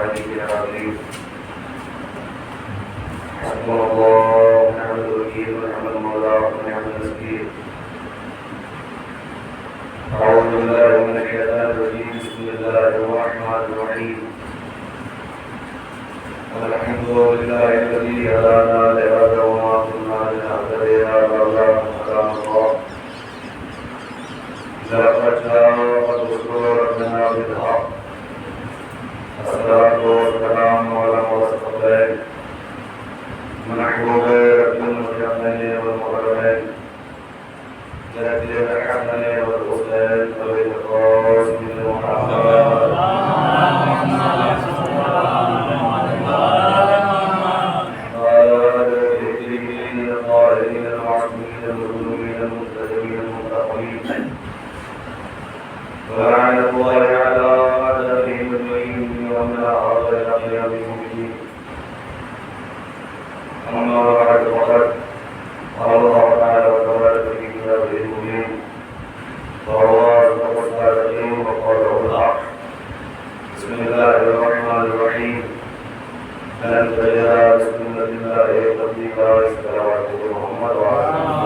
العلي العظيم حسبنا الله ونعم الوكيل ونعم المولى ونعم النصير أعوذ بالله من الشيطان الرجيم بسم الله الرحمن الرحيم الحمد لله الذي هدانا لهذا وما كنا لنهتدي لولا أن هدانا الله لقد جاءت رسل ربنا بالحق الصلاة والسلام على المرسلين محبوب رب المجمعين والمكرمين جلد الحسن والحسين وبالقاسم محمد ولعنة الله على أعدائهم أجمعين ومن أعرض إلى قيام المؤمنين أما بعد فقد قال الله تعالى وتبارك في كتابه المبين وهو أصدق الصادقين وقوله الحق بسم الله الرحمن الرحيم لن تجد لسنة الله تبديلا صلوات محمد وعلى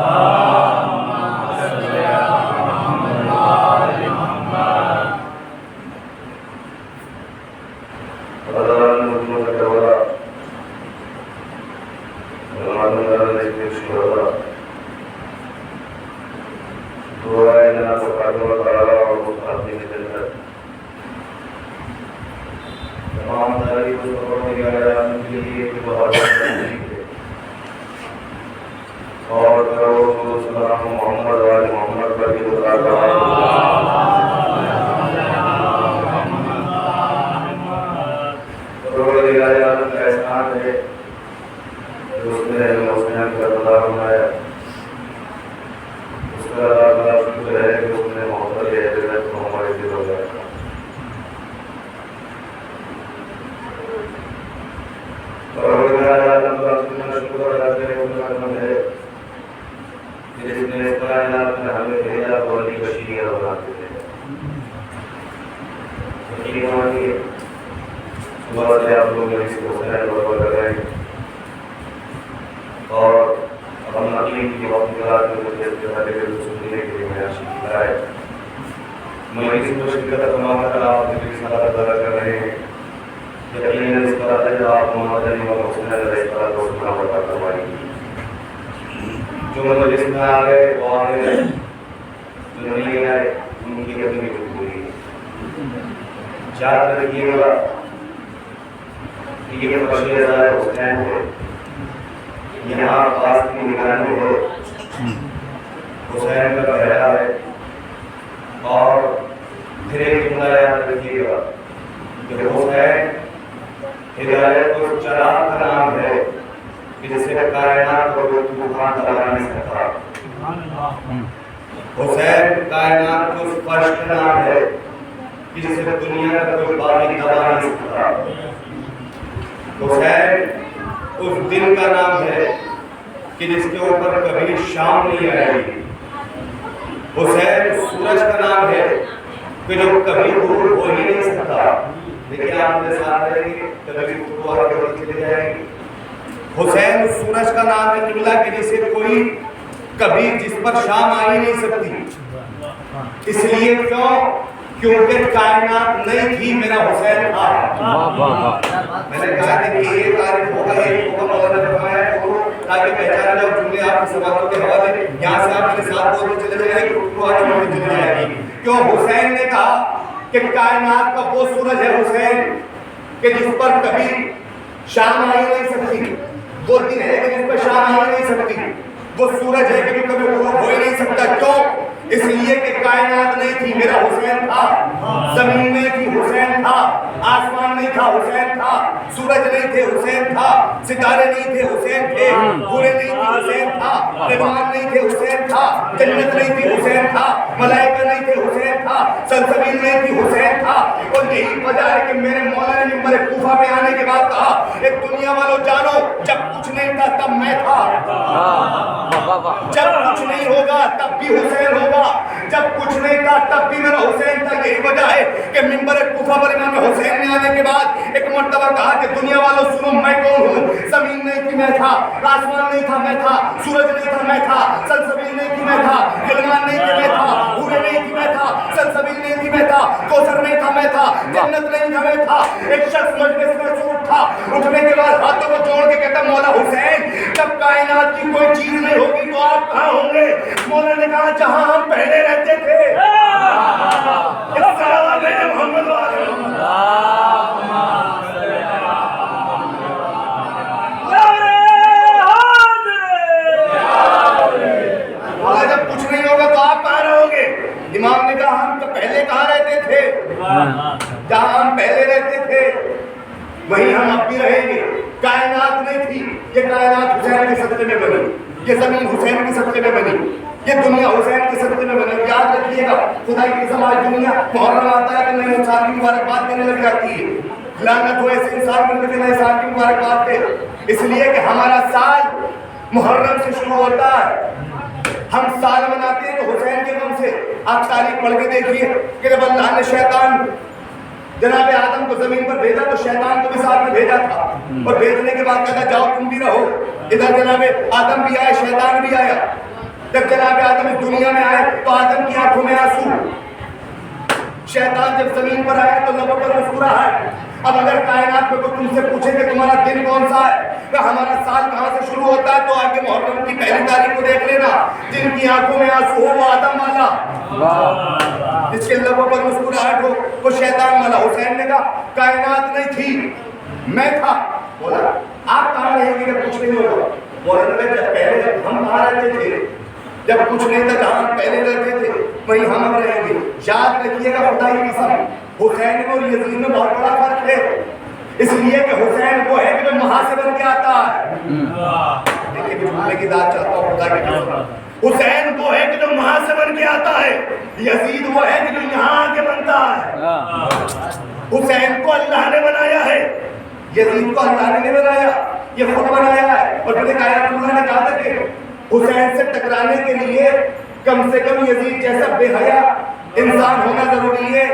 جب کچھ نہیں ہوگا تب بھی حسین ہوگا، جب کچھ نہیں تھا تب بھی میرا حسین تھا. یہی وجہ ہے کہ منبر کوفہ پر امام حسین نے آنے کے بعد ایک مرتبہ کہا کہ دنیا والوں سنو میں کون ہوں. زمین نہیں تھی میں تھا, آسمان نہیں تھا میں تھا, سورج نہیں تھا میں تھا, سلسبیل نہیں تھی میں تھا, غلمان نہیں تھی میں تھا, حوریں نہیں تھی میں تھا, سلسبیل نہیں تھی میں تھا, کوثر نہیں تھا میں تھا, جنت نہیں تھا میں تھا. ایک شخص مجلس میں سے اٹھا, اٹھنے کے بعد ہاتھوں کو جوڑ کے کہتا مولا حسین جب کائنات کی کوئی چیز نہیں ہوگی تو آپ کہاں ہوں گے؟ مولا نے کہا جہاں ہم پہلے رہتے تھے. محمد مولا جب کچھ نہیں ہوگا تو آپ کہاں رہو گے؟ امام نے کہا ہم تو پہلے کہاں رہتے تھے؟ جہاں ہم پہلے رہتے تھے وہیں ہم اب بھی رہیں گے. کائنات نہیں تھی, یہ کائنات حسین کے صدقے میں بنی, یہ زمین حسین کے صدقے میں بنی, یہ دنیا حسین کے صدقے میں بنی. یاد رکھیے گا خدا کی قسم آج دنیا محرم آتا ہے تو نئے انسان کی مبارکباد دینے لگ جاتی ہے. لعنت ہو ایسے انسان بن کے نئے انسان کی مبارکباد دے, اس لیے کہ ہمارا سال محرم سے شروع ہوتا ہے. ہم سال مناتے ہیں تو حسین کے غم سے. آپ تاریخ پڑھ کے دیکھیے کہ جب اللہ نے شیطان جناب آدم کو زمین پر بھیجا تو شیطان کو بھی ساتھ میں بھیجا تھا, اور بھیجنے کے بعد کہا جاؤ تم بھی رہو. ادھر جناب آدم بھی آئے, شیطان بھی آیا. جب جناب آدم اس دنیا میں آئے تو آدم کی آنکھوں میں آنسو, شیطان جب زمین پر آیا تو لبوں پر مسکراہٹ. اب اگر کائنات میں کوئی تم سے پوچھے کہ تمہارا دن کون سا ہے, کہ ہمارا سال کہاں سے شروع ہوتا ہے, تو آگے محرم کی پہلی تاریخ کو دیکھ لینا. جن کی آنکھوں میں آنسو ہو وہ آدم والا, جس کے لبوں پر مسکراہٹ ہو وہ شیطان والا. حسین نے کہا کائنات نہیں تھی میں تھا. بولا آپ کہاں رہیں گے جب کچھ نہیں ہوگا؟ بولا جب پہلے جب ہم کہاں رہتے تھے, جب کچھ نہیں تھا جہاں ہم پہلے رہتے تھے وہیں ہم رہیں گے. یاد رکھیے گا خدا کی قسم حسین میں اور یزید میں بہت بڑا فرق ہے, اس لیے کہ حسین وہ ہے کہ جو وہاں سے بن کے آتا ہے. دیکھیے جھوٹنے کی داد چاہتا ہوں خدا کی قسم, حسین وہ ہے کہ جو وہاں سے بن کے آتا ہے, یزید وہ ہے کہ جو یہاں آ کے بنتا ہے. حسین کو اللہ نے بنایا ہے, یزید کو اللہ نے نہیں بنایا, یہ خود بنایا ہے. اور پھر آیت اللہ نے کہا تھا کہ حسین سے ٹکرانے کے لیے کم سے کم یزید جیسا بے حیا انسان ہونا ضروری ہے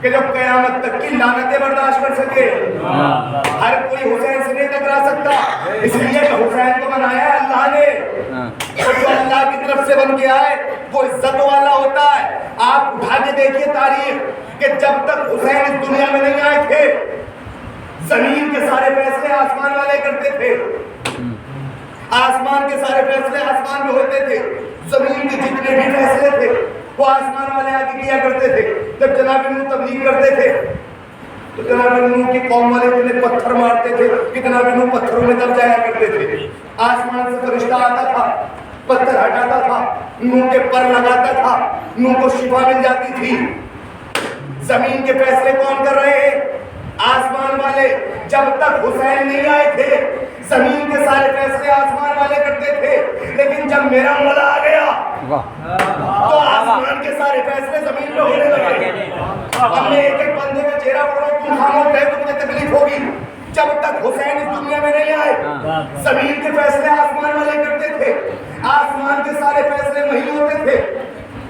کہ جو قیامت تک کی لعنتیں برداشت کر سکے. ہر کوئی حسین سے نہیں ٹکرا سکتا, اس لیے کہ حسین کو بنایا ہے اللہ نے, اور جو اللہ کی طرف سے بن کے آئے وہ عزت والا ہوتا ہے. آپ اٹھا کے دیکھیے تاریخ کہ جب تک حسین اس دنیا میں نہیں آئے تھے زمین کے سارے فیصلے آسمان والے کرتے تھے, آسمان کے سارے فیصلے آسمان میں ہوتے تھے, زمین کے جتنے بھی فیصلے تھے وہ آسمان والے آگے کیا کرتے تھے. جب جناب نوح تبلیغ کرتے تھے تو جناب نوح کی قوم والے انہیں پتھر مارتے تھے کہ جناب نوح پتھروں میں دب جایا کرتے تھے. آسمان سے فرشتہ آتا تھا, پتھر ہٹاتا تھا, نوح کے پر لگاتا تھا, نوح کو شفا مل جاتی تھی. زمین کے فیصلے کون کر رہے ہیں؟ آسمان والے. جب تک حسین نہیں آئے تھے زمین کے سارے فیصلے آسمان والے کرتے تھے, لیکن جب میرا مولا آ گیا تو آسمان کے سارے فیصلے زمین پہ ہونے لگے. اب میں ایک ایک بندے کا چہرہ پڑھ رہا ہوں, تم خاموش رہے تمہیں تکلیف ہوگی. جب تک حسین اس دنیا میں نہیں آئے زمین کے فیصلے آسمان والے کرتے تھے, آسمان کے سارے فیصلے وہی ہوتے تھے.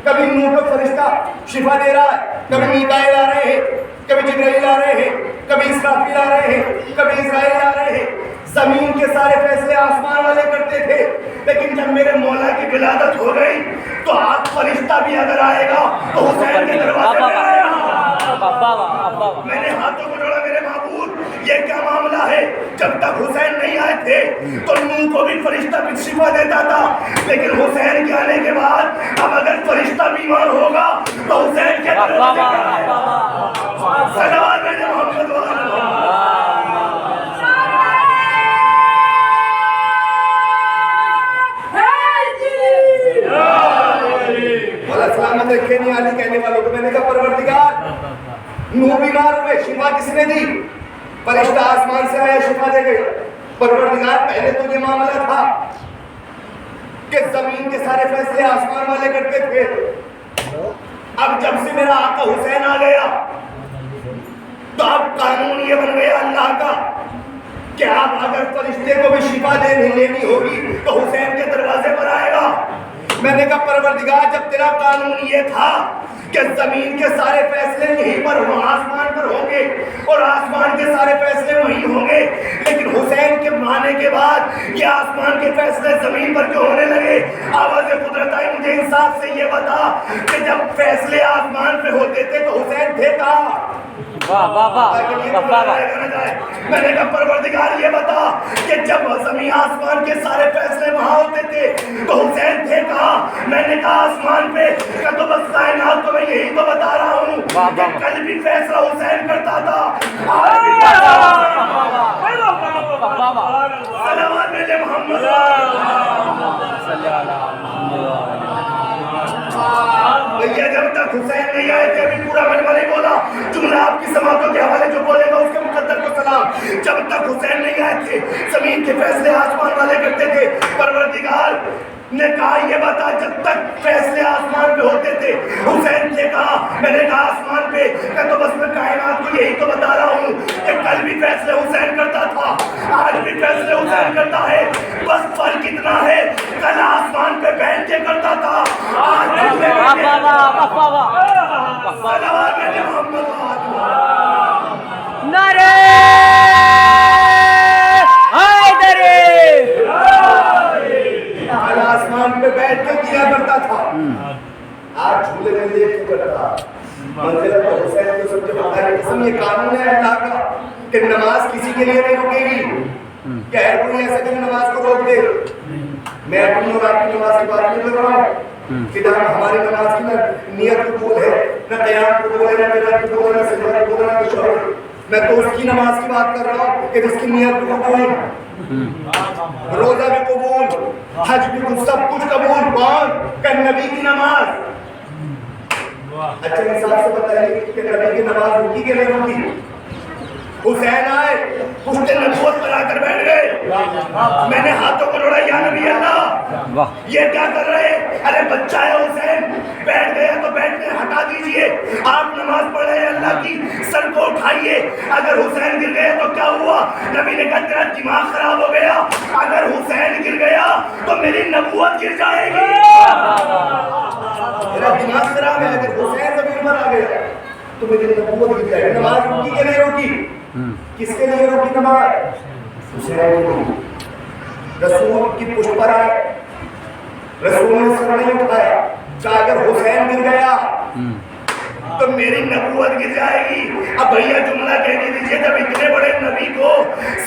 کبھی نوح کو فرشتہ شفا دے رہا ہے, کبھی میکائیل آ رہے ہیں, کبھی جبرائیل آ رہے ہیں, کبھی اسرافیل آ رہے ہیں, کبھی اسرائیل آ رہے ہیں. زمین کے سارے فیصلے آسمان والے کرتے تھے, لیکن جب میرے مولا کی ولادت ہو گئی تو آپ فرشتہ بھی اگر آئے گا تو حسین کے دروازے پہ آئے گا. میں نے ہاتھوں کو جوڑا میرے معبود یہ کیا معاملہ ہے؟ جب تک حسین نہیں آئے تھے تو نوح کو بھی فرشتہ بھی شفا دیتا تھا, لیکن حسین کے آنے کے بعد اب اگر فرشتہ بیمار ہوگا تو حسین کے دروازے پہ آئے گا. صلوات میرے محمد سلامت رکھے نہیں آلی کہنے والوں کو. میں نے کہا پروردگار نوح بیمار ہوئے, شفا کس نے دی؟ فرشتہ آسمان سے آیا شفا دے گئے. پروردگار پہلے تو یہ معاملہ تھا کہ زمین کے سارے فیصلے آسمان والے کرتے تھے, اب جب سے میرا آقا حسین آ گیا تو اب قانون یہ بن گیا اللہ کا کہ اب اگر فرشتے کو بھی شفا لینی ہوگی تو حسین کے دروازے پر آئے گا. میں نے کہا پروردگار جب تیرا قانون یہ تھا کہ زمین کے سارے فیصلے یہیں پر آسمان پر ہوں گے اور آسمان کے سارے فیصلے وہیں ہوں گے، لیکن حسین کے مانے کے بعد یہ آسمان کے فیصلے زمین پر کیوں ہونے لگے؟ آواز قدرت آئی مجھے انصاف سے یہ بتا کہ جب فیصلے آسمان پہ ہوتے تھے تو حسین تھے کہاں؟ میں نے کہا پروردگار یہ بتا کہ جب زمین آسمان کے سارے فیصلے وہاں ہوتے تھے تو حسین تھے کہاں؟ میں نے کہا آسمان پہ کہ تو بس کائنات کو میں یہی تو بتا رہا ہوں کہ کل بھی فیصلہ حسین کرتا تھا، آج بھی سلامات میرے محمد بھیا جب تک حسین نہیں آئے تھے ابھی پورا مجمع نہیں بولا، جملہ آپ کی سماعتوں کے حوالے جو بولے گا اس کے مقدر کو سلام۔ جب تک حسین نہیں آئے تھے زمین کے فیصلے آسمان والے کرتے تھے، پروردگار نے کہا یہ بتا جب تک فیصلے آسمان پہ ہوتے تھے حسین نے کہا، میں نے کہا آسمان پہ کہ تو بس میں کائنات کو یہی تو بتا رہا ہوں کہ کل بھی فیصلے حسین کرتا تھا، آج بھی فیصلے حسین کرتا ہے، بس فرق اتنا ہے کل آسمان پہ بیٹھ کے کرتا تھا، آج آسمان پہ بیٹھ کے کیا کرتا تھا، آج جھولے میں لے کے کرتا۔ منزلت تو حسین کو سب سے بڑا ہے، قسم یہ قانون ہے اللہ کا کہ نماز کسی کے لیے نہیں رکے گی، کہ ہر کوئی ایسا کہ نماز کو روک دے۔ میں اپنی اور آپ کی نماز کی بات نہیں کر رہا ہوں کہ جہاں ہماری نماز کی نہ نیت قبول ہے، نہ قیام قبول ہے، نہ قرات قبول ہے، نہ سجدہ قبول ہے، نہ کچھ اور۔ میں تو اس کی نماز کی بات کر رہا ہوں کہ جس کی نیت بھی قبول، روزہ بھی قبول، حج بھی، سب کچھ قبول، کون؟ کہ نبی کی نماز۔ اچھا انصاف سے بتائیے کہ نبی کی نماز رکی کہ نہیں رکی؟ حسین آئے پشت نبوت پر آ کر بیٹھ گئے، میں نے ہاتھوں کو جوڑا، یا نبی اللہ یہ کیا کر رہے؟ ارے بچہ ہے حسین، بیٹھ گئے تو بیٹھنے ہٹا دیجئے، آپ نماز پڑھ رہے ہیں اللہ کی، سر کو اٹھائیے، اگر حسین گر گئے تو کیا ہوا؟ نبی نے کہا تیرا دماغ خراب ہو گیا، اگر حسین گر گیا تو میری نبوت گر جائے گی، میرا دماغ خراب ہے، اگر حسین زمین پر آ گیا تو میری نبوت گر جائے گی۔ نماز رکی کہ نہیں رکی؟ کس کے لیے رکی نماز؟ حسین کے لیے۔ رسول کی پشت پر آئے، رسول نے سر نہیں اٹھایا، کہا اگر حسین گر گیا تو میری نبوت گر جائے گی۔ اب بھیا جملہ کہہ دیجیے جب اتنے بڑے نبی کو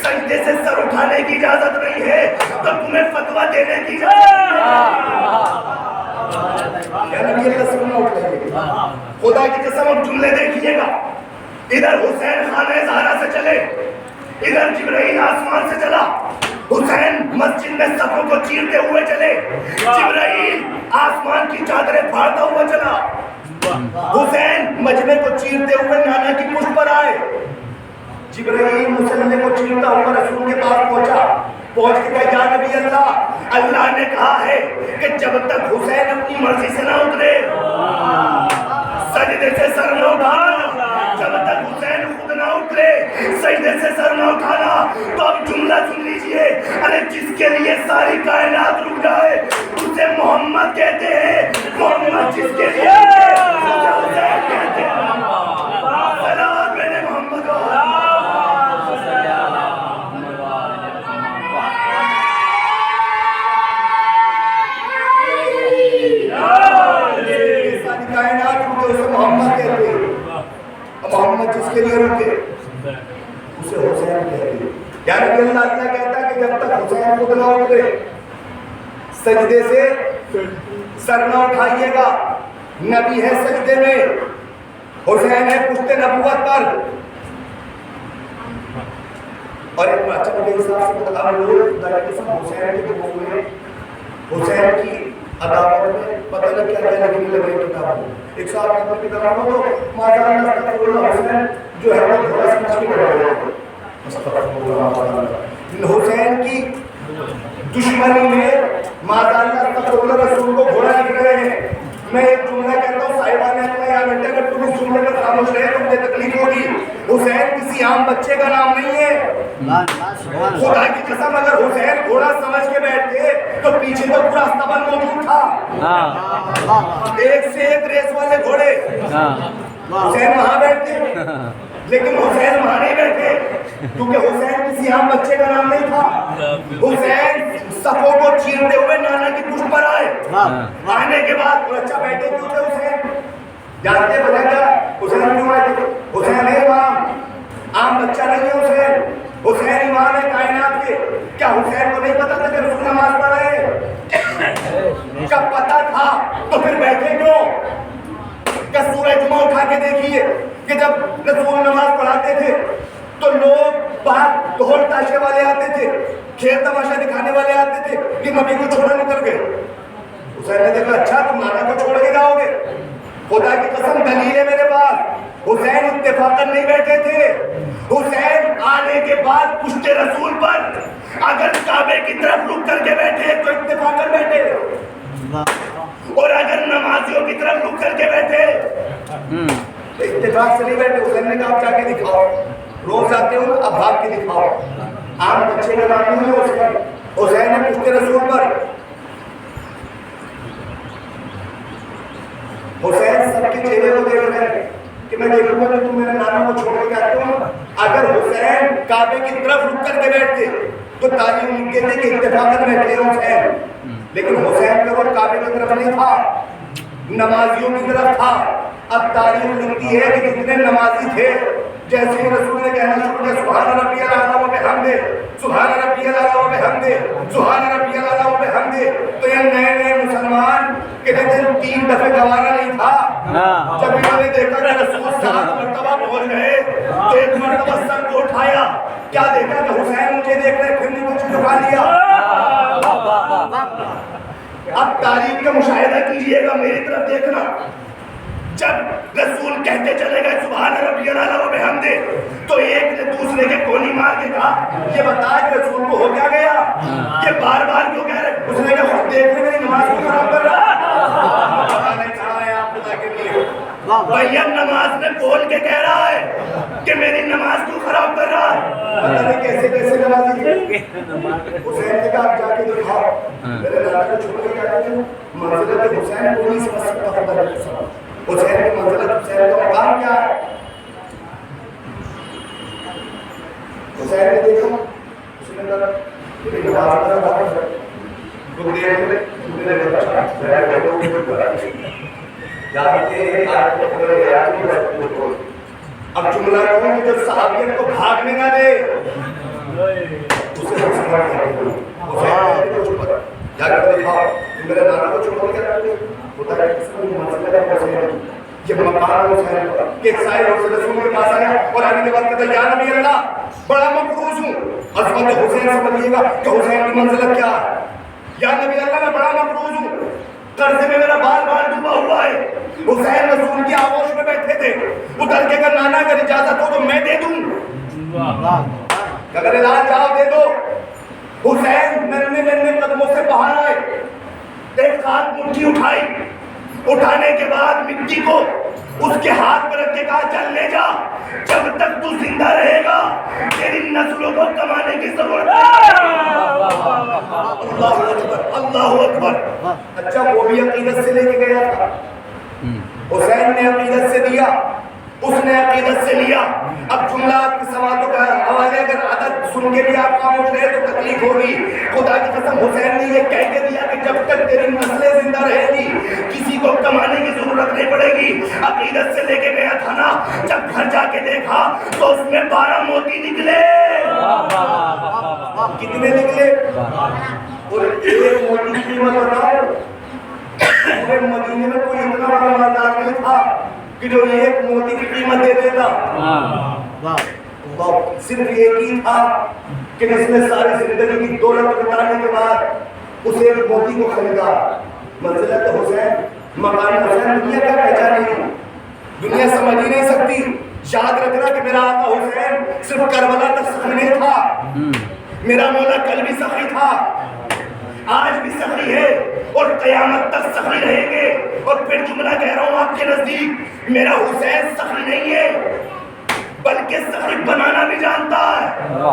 سجدے سے سر اٹھانے کی اجازت نہیں ہے تو تمہیں فتویٰ دینے کی اجازت کیا نبی اللہ سر نہ اٹھائیے؟ خدا کی قسم اب جملے دیکھیے گا، ادھر حسین خانہ زہرا سے چلے، ادھر جبرائیل آسمان سے چلا، حسین مسجد میں صفوں کو چیرتے ہوئے چلے، جبرائیل آسمان کی چادریں پھاڑتا ہوا چلا، حسین مجمع کو چیرتے ہوئے نانا کی پشت پر آئے، جبرائیل مسلمے کو چیرتا ہوا رسول کے پاس پہنچ کے کہا یا نبی اللہ، اللہ نے کہا ہے کہ جب تک حسین اپنی مرضی سے نہ اترے سجدے سے سر نہ اٹھانا، جب تک حسین خود نہ اترے سجدے سے سر نہ اٹھانا۔ تو اب جملہ سن لیجئے، ارے جس کے لیے ساری کائنات رک جائے اسے محمد کہتے ہیں، محمد جس کے لیے اسے حسین کہتے ہیں۔ سلام میرے محمد کائنات رکے اسے محمد کہتے ہیں، محمد جس کے لیے رکے اسے حسین کہتے ہیں۔ یا نبی اللہ اللہ کہتا ہے کہ جب تک حسین خود نہ اترے سجدے سے سر نہ اٹھائیے گا، نبی ہے سجدے میں، حسین ہے پشت نبوت پر۔ اور ایک اچھا مجھے حساب سے بتا لوگ حسین کے ہوئے حسین کی عداوت میں پتہ نہیں کیا کیا لگنے لگے کتاب میں، ایک صاحب اپنی کتاب میں تو ماذا اللہ حسین جو ہے وہ تھوڑا سا مشکل ہو گیا، حسین کی دشمنی میں ماذا اللہ رسول کو گھوڑا لکھ رہے ہیں۔ میں ایک جملہ کہتا ہوں صاحبان نے یہاں بیٹھے اگر تم اس جملے پر خاموش رہے تو مجھے تکلیف ہوگی. حسین کسی عام بچے کا نام نہیں ہے. خدا کی قسم اگر حسین گھوڑا سمجھ کے بیٹھتے تو پیچھے تو پورا استبل موجود تھا, ایک سے ایک ریس والے گھوڑے. حسین وہاں بیٹھتے لیکن حسین وہاں نہیں بیٹھے کیونکہ حسین کسی عام بچے کا نام نہیں تھا. حسین صفوں کو چیرتے ہوئے نانا کی پشت پر آئے. آنے کے بعد اچھا بیٹھے کیوں تھے حسین؟ جانتے بتا کیا حسین کیوں آئے تھے؟ حسین ہے امام, عام بچہ نہیں ہے حسین. حسین امام ہے کائنات کے. کیا حسین کو نہیں پتا تھا کہ رسول نماز پڑھ رہے ہیں؟ جب پتا تھا تو پھر بیٹھے کیوں؟ کہ سورہ جمعہ اٹھا کے دیکھیے کہ جب رسول نماز پڑھاتے تھے تو لوگ باہر ڈھول تاشے والے آتے تھے, کھیل تماشا دکھانے والے آتے تھے کہ نبی کو چھوڑا نکل گئے. حسین نے دیکھا اچھا تم نانا کو چھوڑ کے جاؤ گے؟ خدا کی قسم دلیل ہے میرے پاس. حسین اتفاقاً نہیں بیٹھے تھے. حسین آنے کے بعد پشت رسول پر اگر کعبے کی طرف رک کر کے بیٹھے تو اتفاقاً بیٹھے, اور اگر نمازیوں کی طرف رک کر کے بیٹھے اتفاق سے نہیں بیٹھے. حسین نے کہا آپ جا کے دکھاؤ, روز آتے ہو اب بھاگ کے دکھاؤ. عام بچے کا نام نہیں ہے حسین. حسین نے پشت رسول پر حسین سب کے چہرے کو دیکھ رہے ہیں کہ میں دیکھوں گا کہ تم میرے نانا کو چھوڑ کے آتے ہو. اگر حسین کعبے کی طرف رک کر کے بیٹھتے تو تعلیم لکھتے تھے کہ اتفاقاً بیٹھے حسین, لیکن حسین کا وہ کعبے کی طرف نہیں تھا, نمازیوں کی طرف تھا. اب تاریخ لکھتی ہے کہ کتنے نمازی تھے. جیسے ہی رسول نے کہنا شروع کیا سبحان ربی الاعلیٰ و بحمدہ, سبحان ربی الاعلیٰ و بحمدہ, سبحان ربی الاعلیٰ و بحمدہ, تو یہ نئے نئے مسلمان کہتے تھے 3 دفعے گوارا نہیں تھا. جب انہوں نے دیکھا کہ رسول 7 مرتبہ پہنچ گئے تو ایک مرتبہ سر کو اٹھایا, کیا دیکھا کہ حسین مجھے دیکھ رہے, پھر نہیں کچھ جھکا لیا. اب تاریخ کا مشاہدہ کیجئے گا, میری طرف دیکھنا. جب رسول کہتے چلے گئے سبحان ربی الاعلیٰ و بحمدہ تو ایک نے دوسرے کے گولی مار کے کہا یہ بتا کہ رسول کو ہو کیا گیا, یہ بار بار کیوں کہہ رہے؟ اس نے کہا خود دیکھ رہے میری نماز کو خراب کر رہا ہے. کہا ہے آپ خدا کے لیے بھیا نماز میں بول کے کہہ رہا ہے کہ میری نماز کیوں خراب کر رہا ہے. پتہ نہیں کیسے کیسے نمازی تھے. حسین نے کہا آپ جا کے دکھاؤ میرے نانا کو چھوڑ کے کیا کرتے منزلت حسین کو نہیں سمجھ سکتا خدا کے ساتھ. حسین کی منزلت, حسین کا مقام کیا ہے؟ حسین نے دیکھا اس نے کہا میری نماز کا بہت ہے تو دیر میں میرے بچہ جانتے ہیں آج کو پکڑے یاد نہیں رکھتے کو. اب جملہ کہوں کہ جب صحابیت کو بھاگنے نہ دے اسے ہم سمجھ سکتے ہیں. حسین نے کچھ پتا جا کر دکھاؤ میرے نانا کو چھوڑ کے رکھتے خدا کی قسم منزلت ہے حسین, یہ مقام حسین کا کہ ایک سائل رسول کے پاس آیا اور آنے کے بعد کہتا یا نبی اللہ بڑا مقروض ہوں. عظمت حسین سمجھیے گا کہ حسین کی منزلت کیا ہے. یا نبی اللہ میں بڑا مقروض ہوں, قرضے میں میرا بال بال ڈوبا ہوا ہے. حسین رسول کی آغوش میں بیٹھے تھے, ادھر کے اگر نانا اگر اجازت ہو تو میں دے دوں, اگر علاج جاؤ دے دو. حسین ننھے ننھے قدموں سے باہر آئے, ایک ہاتھ مٹھی اٹھائی, اٹھانے کے بعد مٹی کو اس کے ہاتھ پر رکھ کے کہا چل لے جا, جب تک تو زندہ رہے گا تیری نسلوں کو کمانے کی ضرورت ہے. اللہ اکبر, اللہ اکبر. اچھا وہ بھی عقیدت سے لے کے گیا تھا. حسین نے عقیدت سے دیا, اس نے عقیدت سے لیا. اب جملہ آپ کے سوالوں کا حوالے اگر عدد سن کے بھی آپ خاموش رہے تو تکلیف ہوگی. خدا کی قسم حسین نے یہ کہہ کے دیا کہ جب تک تیری نسلیں زندہ رہے گی کسی کو کمانے کی ضرورت نہیں پڑے گی. عقیدت سے لے کے گیا تھا نا, جب گھر جا کے دیکھا تو اس میں 12 موتی نکلے. کتنے نکلے؟ اور ایک موتی کی قیمت بتاؤ. مدینے میں کوئی اتنا بڑا مالدار نہیں تھا کہ جو ایک موتی کی قیمت دے دیتا. صرف ایک ہی تھا کہ جس نے ساری زندگی کی دولت لٹانے کے بعد اسے ایک موتی کو خریدا. منزلت حسین, مقام حسین دنیا کا پہچان نہیں, دنیا سمجھ ہی نہیں سکتی. یاد رکھنا کہ میرا آقا حسین صرف کربلا تک سخی نہیں تھا, میرا مولا کل بھی سخی تھا. آج بھی سخی ہے اور قیامت تک سخی رہیں گے. اور پھر جملہ کہہ رہا ہوں آپ کے نزدیک، میرا حسین سخی نہیں ہے بلکہ سخی بنانا بھی جانتا ہے.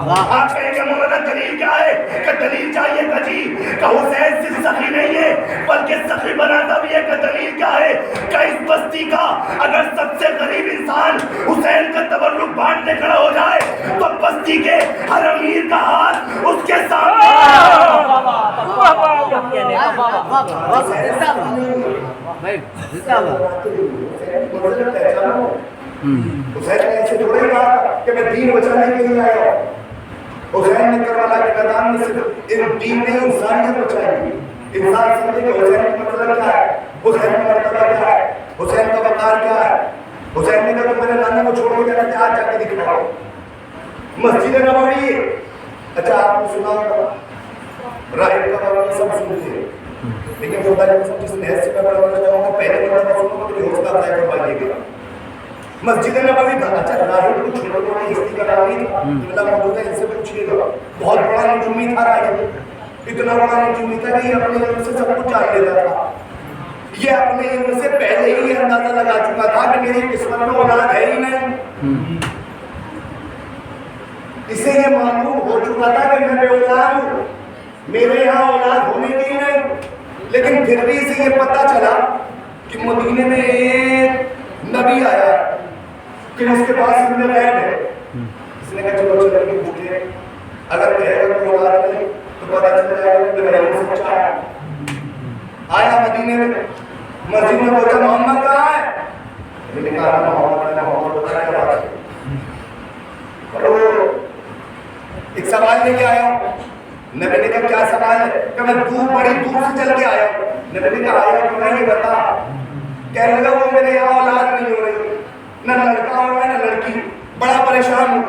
آپ کہیں گے مولانا دلیل کیا ہے؟ کہ دلیل چاہیے کہ جی کہ حسین صرف سخی نہیں ہے بلکہ سخی بناتا بھی ہے. کہ دلیل کیا ہے؟ کہ اس بستی کا اگر سب سے غریب انسان حسین کا تبرک بانٹنے کھڑا ہو جائے تو بستی کے ہر امیر کا ہاتھ اس کے سامنے. حسین نے ایسے تھوڑے کہا کہ میں دین بچانے کے لیے آیا ہوں. حسین نے کربلا کے میدان میں صرف دین نہیں انسانیت بچائی. انسان سمجھے کہ حسین کا مطلب کیا ہے، حسین کا مرتبہ کیا ہے، حسین کا وقار کیا ہے. حسین نے کہا میرے نانا کو چھوڑ کے جانا آج جا کے دکھاؤ مسجد نبوی. اچھا آپ کو سنا ہوگا راہب کا بارے سب سنتے ہیں، لیکن خدا کی قسم جس نحس سے میں بڑھانا چاہوں گا پہلے مرتبہ سنوں گا تو حوصلہ افزائی کروائیے گا. مسجد نبوی تھا. اچھا راہب کو چھوڑ کے ہستی کا نام نہیں تھا، قبلہ موجود ہے، ان سے پوچھیے گا. بہت بڑا نجومی تھا راہب، اتنا بڑا نجومی تھا کہ یہ اپنے علم سے سب کچھ جان لیتا تھا. یہ اپنے علم سے پہلے ہی اندازہ لگا چکا تھا کہ میری قسمت میں اولاد ہے ہی نہیں. اسے یہ معلوم ہو چکا تھا کہ میں بے اولاد ہوں، میرے یہاں اولاد ہونے کی نہیں. لیکن پھر بھی اسے یہ پتہ چلا کہ مدینے میں ایک نبی آیا کہ اس کے پاس ابن غیب ہے. اس نے کہا چلو چلو کہ پوچھے، اگر کہے گا کہ اولاد نہیں تو پتہ چل جائے گا کہ ابن سچا ہے. آیا مدینے میں، مسجد میں پوچھا محمد کہاں ہے؟ میں نے کہا محمد بتا کیا بات ہے. ایک سوال لے کے آیا ہوں. نبی نے کہا کیا سوال ہے؟ کہ میں بڑی دور سے چل کے آیا ہوں. نبی نے کہا آیا کیوں نہیں یہ بتا. کہنے لگا وہ میرے یہاں اولاد نہیں ہو رہی، نہ لڑکا ہو رہا ہے نہ لڑکی، بڑا پریشان ہوں.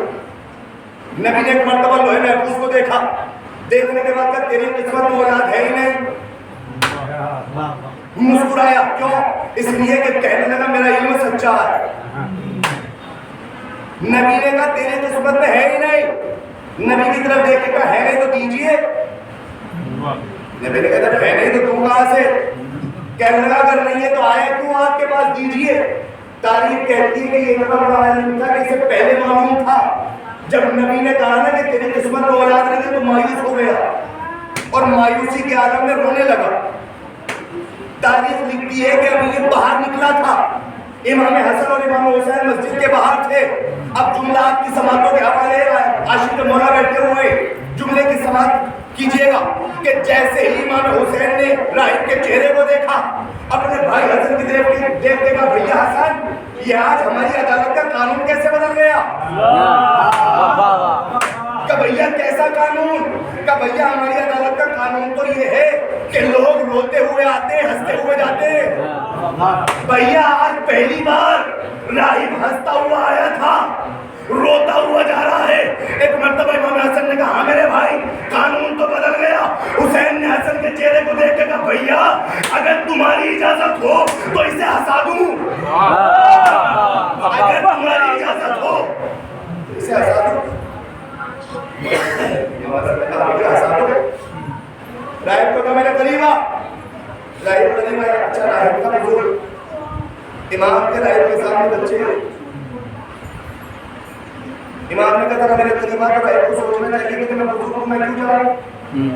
نبی نے ایک مرتبہ لوہے محفوظ کو دیکھا، دیکھنے کے بعد کہا تیری قسمت میں اولاد ہے ہی نہیں. مسکرایا. کیوں؟ اس لیے کہ کہنے لگا میرا علم سچا ہے. نبی نے کہا تیری قسمت میں ہے ہی نہیں. نبی کی طرف دیکھ کے کہا ہے نہیں تو دیجیے. نبی نے کہا ہے نہیں تو تم کہاں سے؟ کہنے لگا اگر نہیں ہے تو آیا کیوں آپ کے پاس دیجیے. تاریخ کہتی ہے کہ یہ اتنا بڑا علم تھا کہ اسے پہلے معلوم تھا. جب نبی نے کہا نا کہ تیری قسمت میں اولاد نہیں ہے تو مایوس ہو گیا اور مایوسی کے عالم میں رونے لگا. تاریخ لکھتی ہے کہ ابھی یہ باہر نکلا تھا. امام حسن اور امام حسین مسجد کے باہر تھے. اب جملہ آپ کی سماعتوں کے حوالے عاشق مولا بیٹھے ہوئے جملے کی سماعت کیجئے گا کہ جیسے ہی امام حسین نے راہب کے چہرے کو دیکھا، اپنے بھائی حسن کی طرف دیکھ کے کہا بھیا حسن یہ آج ہماری عدالت کا قانون کیسے بدل گیا؟ کہ بھیا کیسا قانون؟ کہ بھیا ہماری عدالت کا قانون تو یہ ہے کہ لوگ روتے ہوئے آتے ہیں ہنستے ہوئے جاتے ہیں. بھیا آج پہلی بار راہب ہنستا ہوا آیا تھا، روتا ہوا جا رہا ہے. ایک مرتبہ امام حسن نے کہا ہاں میرے بھائی قانون تو بدل گیا. حسین نے حسن کے چہرے کو دیکھ کے کہا بھیا اگر تمہاری اجازت ہو تو اسے ہنسا دوں. اگر تمہاری اجازت ہو تو اسے ہنسا دوں. راہب کو کہا میرے قریب آ. راہب قریب آیا. اچھا راہب کا بزرگ امام کے راہب کے سامنے بچے ہیں. امام نے کہا تھا میرے قریب آ تو راہب کو سوچنا چاہیے کہ میں بزرگ ہوں میں کیوں جا رہا ہوں.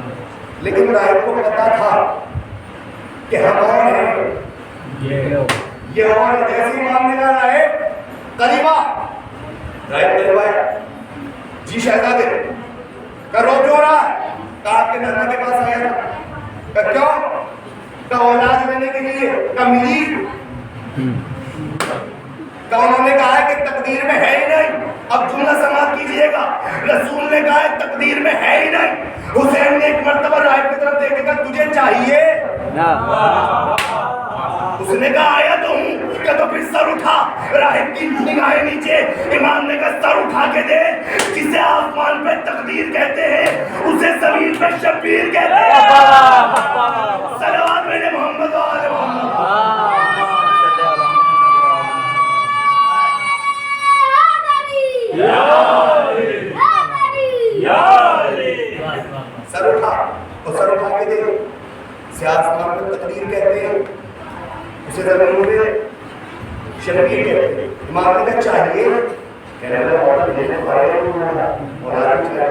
لیکن راہب کو پتا تھا کہ ہم اور ہیں یہ اور ایسی. امام نے کہا راہب قریب آ. راہب قریب آیا. جی شہزادے. کہ رو کیوں رہا ہے؟ کہ آپ کے نانا کے پاس آیا تھا. کہ کیوں؟ کہ اولاد لینے کے لیے. کہ ملی. کہ انہوں نے کہا ہے کہ تقدیر میں ہے ہی نہیں. اب جملہ سماعت کیجئے گا. رسول نے کہا ہے تقدیر میں ہے ہی نہیں. حسین نے ایک مرتبہ راہب کی طرف دیکھ کے کہا تجھے چاہیے؟ اس نے کہا آیا تو ہوں. کہ تو پھر سر اٹھا. راہب کی نگاہیں نیچے. امام نے کہا سر اٹھا کے دے. جسے آسمان پہ تقدیر کہتے ہیں اسے زمین پہ شبیر کہتے ہیں. صلوات میرے محمد و آل محمد. سر اٹھا اور سر اٹھا کے دے. امام نے کہا چاہیے، کہنے لگا مولا دینے بھائی مولا چاہیے.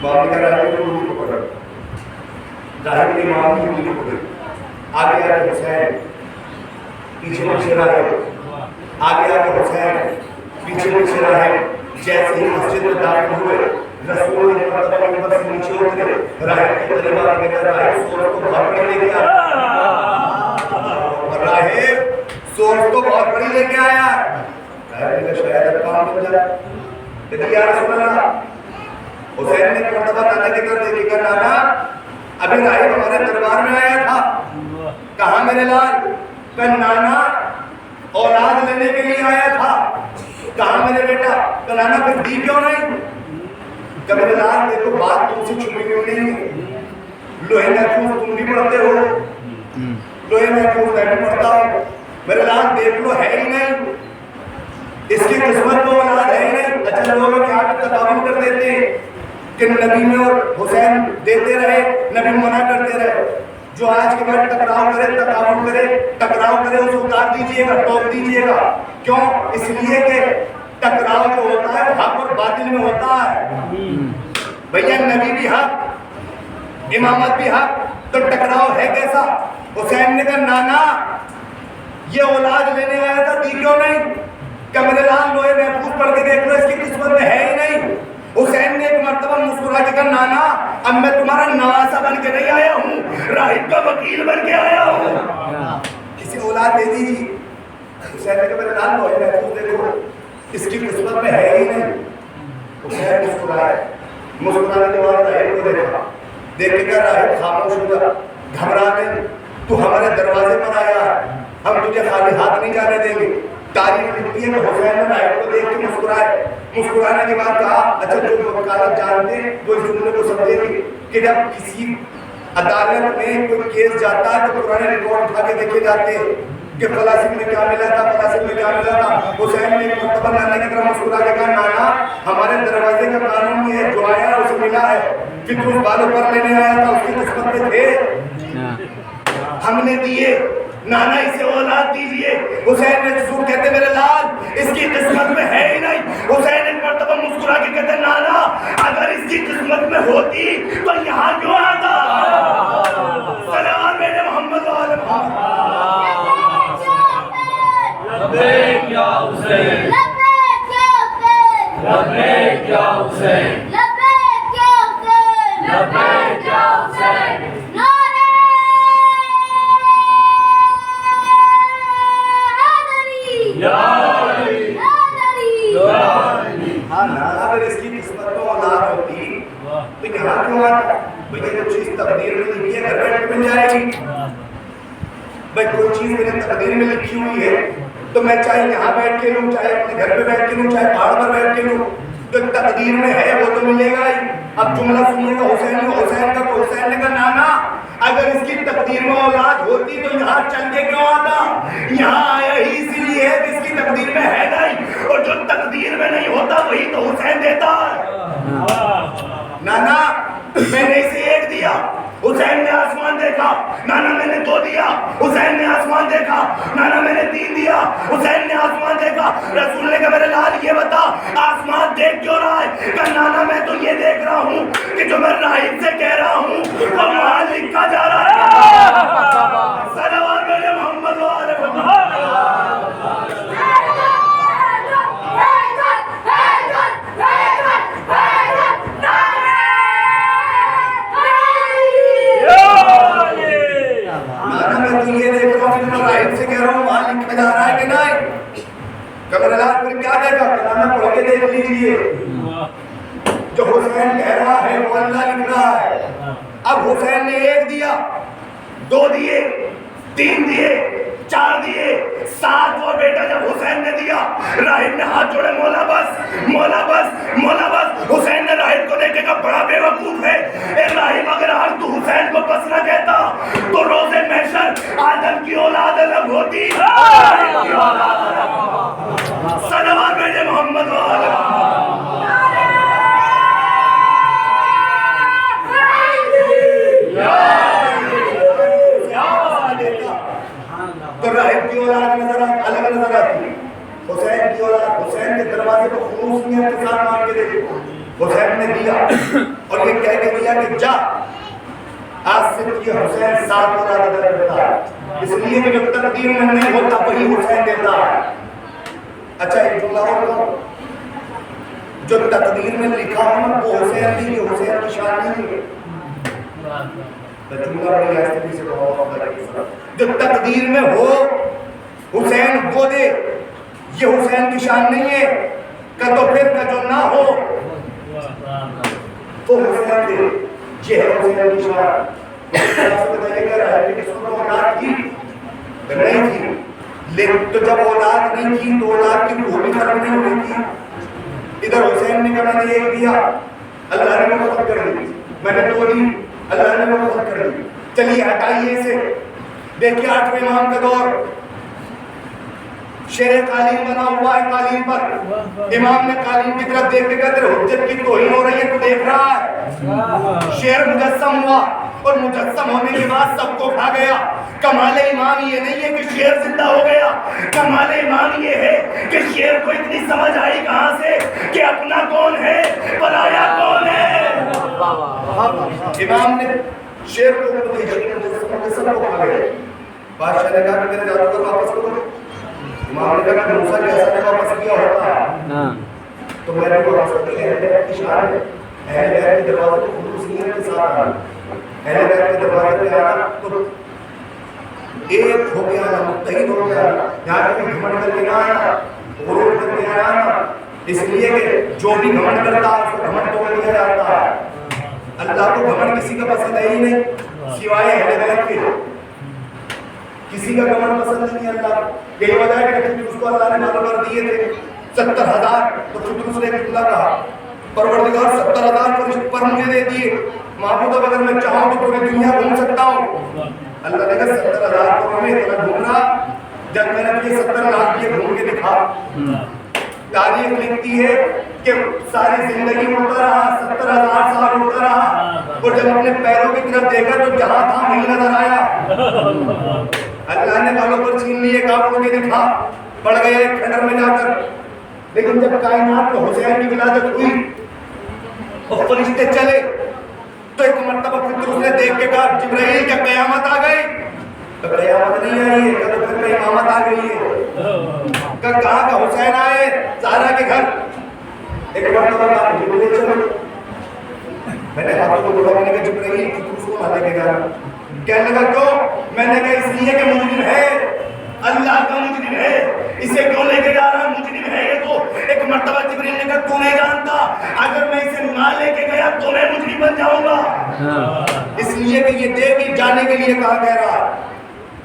امام نے کہا راہب نے انگلی کو پکڑ، راہب نے امام کی انگلی کو پکڑ، آگے آگے حسین، پیچھے پیچھے راہب، آگے آگے حسین، پیچھے پیچھے راہب. جیسے ہی مسجد میں داخل ہوئے رسول نے مرتبہ اوپر سے نیچے اترے، راہب کے قریب آ کے کہا راہب سورج کو بہت بڑی لے کے آیا، راہب سورج کو بہت بڑی لے کے آیا. راہب نے کہا شاید اب کام بن جائے. کہتے یا رسول اللہ. حسین نے مرتبہ نانا کی طرف دیکھ کر نانا ابھی راہب ہمارے دربار میں آیا تھا. کہاں میرے لال؟ کہ نانا اولاد لینے کے لیے آیا تھا. کہاں میرے بیٹا؟ کہ نانا پھر دی کیوں نہیں؟ کہ میرے لال دیکھو بات تم سے چھپی ہوئی نہیں ہے. لوہے محفوظ تم بھی پڑھتے ہو، لوہے محفوظ میں بھی پڑھتا ہوں. میرے لال دیکھ لو ہے ہی نہیں، اس کی قسمت میں اولاد ہے ہی نہیں. اچھا لوگوں کے آگے تدابیر کر دیتے ہیں کہ نبی میں اور حسین دیتے رہے، نبی منع کرتے رہے. جو آج کے بعد ٹکراؤ کرے، تقابل کرے، ٹکراؤ کرے اسے اتار دیجئے گا، ٹوک دیجئے گا. کیوں؟ اس لیے کہ ٹکراؤ جو ہوتا ہے وہ حق اور باطل میں ہوتا ہے. بھیا نبی بھی حق، امامت بھی حق، تو ٹکراؤ ہے کیسا؟ حسین نے کہا نانا یہ اولاد لینے آیا تھا، دی کیوں نہیں؟ کہ میرے لال لوہے محفوظ پڑھ کے دیکھ لو اس کی قسمت میں ہے ہی نہیں. حسین نے ایک مرتبہ مسکرا کے کہا نانا اب میں تمہارا نواسا بن کے نہیں آیا ہوں، راہب کا وکیل بن کے آیا ہوں. کسی اولاد دے دیجیے. حسین نے کہا میرے لال لوہے محفوظ دیکھو اس کی قسمت میں ہے ہی نہیں. حسین مسکرائے، مسکرانے کے بعد راہب کو دیکھا، دیکھ کے کہا راہب خاموش ہو جا، گھبرا نہیں، تو ہمارے دروازے پر آیا ہے، ہم تجھے خالی ہاتھ نہیں جانے دیں گے. تاریخ لکھتی ہے کہ حسین نے راہب کو دیکھ کے مسکرائے. مسکرانے کے بعد کہا اچھا جو وکالت جانتے وہ اس جملے کو سمجھے گی کہ جب کسی عدالت میں کوئی کیس جاتا ہے تو پرانے ریکارڈ اٹھا کے دیکھے جاتے ہیں کہ فلاسف میں کیا ملا تھا، فلاسف میں کیا ملا تھا. حسین نے ایک مرتبہ نانا کی طرف مسکرا کے کہا نانا ہمارے دروازے کا قانون یہ ہے جو آیا ہے اسے ملا ہے، کہ تو اس بالوں پر لینے آیا تھا اس کی قسمت میں تھے، ہم نے دیے. نانا اسے اولاد دیجئے. حسین نے ضرور کہتے میرے لال اس کی قسمت میں ہے ہی نہیں. حسین ایک مرتبہ مسکرا کے کہتے نانا اگر اس کی قسمت میں ہوتی تو یہاں کیوں آتا؟ سلام میرے محمد والے لبیک یا حسین، لبیک یا حسین، لبیک یا حسین، لبیک یا حسین، لبیک یا حسین. اگر اس کی قسمت میں اولاد ہوتی تو یہاں کیوں آتا؟ بھئی جو چیز تقدیر میں لکھی ہے گھر بیٹھ کے مل جائے گی. بھئی کوئی چیز میری تقدیر میں لکھی ہوئی ہے تو میں چاہے یہاں بیٹھ کے لوں، چاہے اپنے گھر پہ بیٹھ کے لوں، چاہے پہاڑ پر بیٹھ کے لوں، تو تقدیر میں ہے وہ تو ملے گا ہی. اب جملہ سنیے گا حسین کا تو حسین نے کہا نانا اگر اس کی تقدیر میں اولاد ہوتی تو یہاں چل کے کیوں آتا؟ یہاں آیا ہی اسی لیے ہے کہ اس کی تقدیر میں ہے نہیں، اور جو تقدیر میں نہیں ہوتا وہی تو حسین دیتا ہے. نانا میں نے اسے ایک دیا، حسین نے آسمان دیکھا، نانا میں نے دو دیا، حسین نے آسمان دیکھا، نانا میں نے تین دیا، حسین نے آسمان دیکھا. رسول نے کہا میرے لال یہ بتا آسمان دیکھ کیوں رہا ہے؟ کہ نانا میں تو یہ دیکھ رہا ہوں کہ جو میں راہب سے کہہ رہا ہوں وہ وہاں لکھا جا رہا ہے. صلوات علی محمد و آل محمد. یہ دیکھ رہا ہوں کہ میں راہب سے کہہ رہا ہوں وہاں لکھا جا رہا ہے کہ نہیں. کہ میرے لال پھر کیا دیکھا؟ نانا پڑھ کے دیکھ لیجیے جو حسین کہہ رہا ہے وہ اللہ لکھ رہا ہے. اب حسین نے ایک دیا، دو دیے، تین دیے، چار دیے، ساتواں بیٹا جب حسین نے دیا راہب نے ہاتھ جوڑے مولا بس، مولا بس، مولا بس. حسین نے راہب کو دیکھے کہا بڑا بے وقوف ہے اے راہب، اگر آج تو حسین کو بس نہ کہتا تو روز محشر آدم کی اولاد الگ ہوتی، راہب کی اولاد الگ. صلوات میرے محمد و آل تو راہب کی اولاد نظر الگ نظر آتی ہے. حسین کی اولاد حسین کے دروازے کو خلوص میں انتظار مانگ کے دے. حسین نے دیا اور یہ کہہ کے دیا کہ جا آج سے یہ حسین 7 اولاد ادا کرتا ہے. اس لیے کہ جو تقدیر میں نہیں ہوتا وہی حسین دیتا ہے. اچھا ایک جملہ اور کہوں, جو تقدیر میں لکھا ہو نا وہ حسین نہیں, یہ حسین کی شان نہیں ہے. جملہ بڑی ایسے سے جو تقدیر میں ہو حسین وہ دے, یہ حسین کی شان نہیں ہے. کہ تو پھر کا جو نہ ہو تو حسین دے, یہ ہے حسین کی شان. بتائیے کہہ رہا ہے کہ اس کو اولاد تھی نہیں تھی, لیکن تو جب اولاد نہیں تھی تو اولاد کی بھولی ختم نہیں ہوئی تھی. ادھر حسین نے کہا میں نے ایک دیا, اللہ نے مفت کر دی, میں نے 2 دی, اللہ نے مفت کر دی. چلیے ہٹائیے اسے. دیکھیے 8ویں امام کا دور, شیر قالین بنا ہوا ہے قالین پر. امام نے قالین کی طرف دیکھ کے کہا تیرے حجت کی توہین ہو رہی ہے, تو دیکھ رہا ہے. شیر مجسم ہوا اور مجسم ہونے کے بعد سب کو کھا گیا. کمال ایمان یہ نہیں ہے کہ شیر زندہ ہو گیا, کمال ایمان یہ ہے کہ شیر کو اتنی سمجھ آئی کہاں سے کہ اپنا کون ہے پرایا کون ہے. امام نے شیر کو مجسم کو کھا گیا. بادشاہ نے کہا کہ میرے جادوگر واپس کرو. امام نے کہا کہ موسیٰ کے ایسا نے واپس کیا ہوتا تو میں نے کو واپس کیا. اہل بیت کی شان ہے, اہل بیت کے دروازے کو خلوصیت کے ساتھ آنا, اہل بیت کے دروازے پہ آنا تو ایک ہو گیا نا, متحد ہو گیا, یہاں کبھی گھمنڈ کر کے نہ آنا, غرور کر کے نہ آنا. اس لیے کہ جو بھی گھمنڈ کرتا ہے اس کو گھمنڈ توڑ دیا جاتا ہے. اللہ کو گھمنڈ کسی کا پسند ہے ہی نہیں سوائے اہل بیت کے. کسی کا گھمنڈ پسند نہیں اللہ کو. یہی وجہ ہے کہ اس کو اللہ نے معلوم کر دیے تھے 70,000, تو خود نے اللہ کہا پروردگار 70,000 پر مجھے دے دیے, معبود اب اگر میں چاہوں تو پوری دنیا گھوم سکتا ہوں. اللہ نے کہا 70,000 کو میں اتنا گھومنا, جب میں نے یہ 70 لاکھ یہ گھوم کے دکھا. تاریخ لکھتی ہے کہ ساری زندگی اڑتا رہا, 70,000 سال اڑتا رہا, اور جب اپنے پیروں کی طرف دیکھا تو جہاں تھا وہیں نظر آیا. اللہ نے بالوں پر چھین لیے, کام کے دکھا, پڑ گئے ایک کھنڈر میں جا کر. لیکن جب کائنات میں حسین کی ولادت ہوئی اور فرشتے چلے تو ایک مرتبہ پھر اس نے دیکھ کے کہا جبرائیل کیا قیامت آ گئی؟ تو قیامت نہیں آئی ہے, کہ پھر امامت آ گئی ہے. کہاں کا حسین آئے زہرا کے گھر. ایک مرتبہ کہا جبرائیل چلو, میں نے ہاتھوں کو بڑھانے کے جبرائیل کی اس کو نہ لے کے گیا. کہنے لگا کیوں؟ میں نے کہا اس لیے کہ مجرم ہے, اللہ کا مجرم ہے, اسے کیوں لے کے جا رہا ہے؟ مجرم ہے یہ تو. ایک مرتبہ جبرائیل نے کہا تو نہیں جانتا, اگر میں اسے نہ لے کے گیا تو میں مجرم بن جاؤں گا. اس لیے کہ یہ دے کے جانے کے لیے کہا کہہ رہا ہے,